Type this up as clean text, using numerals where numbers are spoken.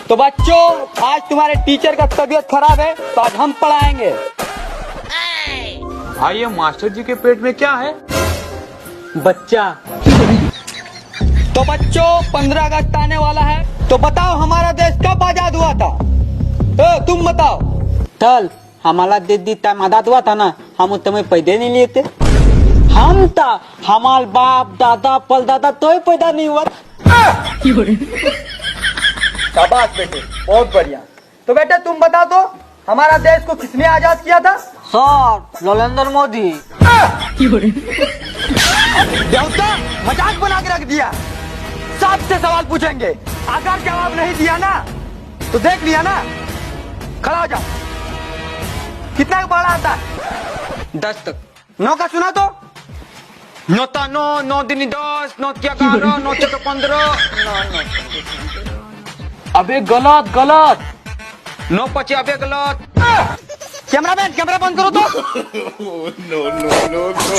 तो बच्चों, आज तुम्हारे टीचर का तबीयत खराब है तो आज हम पढ़ाएंगे। आइए, मास्टर जी के पेट में क्या है? बच्चा। तो बच्चों, 15 अगस्त आने वाला है, तो बताओ हमारा देश कब आजाद हुआ था? तो तुम बताओ। चल, हमारा देश टाइम आजाद हुआ था ना, हम तुम्हें पैदे नहीं लिए थे। हम था, हमारे बाप दादा परदादा तो ही पैदा नहीं हुआ। शाबाश बेटे, बहुत बढ़िया। तो बेटे तुम बता दो, हमारा देश को किसने आजाद किया था? सर, नरेंद्र मोदी। देवता, मजाक बना के रख दिया। सबसे सवाल पूछेंगे, अगर जवाब नहीं दिया ना तो देख लिया ना। खड़ा हो जाओ। कितना पढ़ा आता है? 10 तक। 9 का सुना तो। 9 ता 9, 9 दूनी 10, 9 तिया 11, 9 चौका 15। अबे गलत गलत। 9 पचे अबे गलत। कैमरामैन, कैमरा बंद करो तो। No no no no.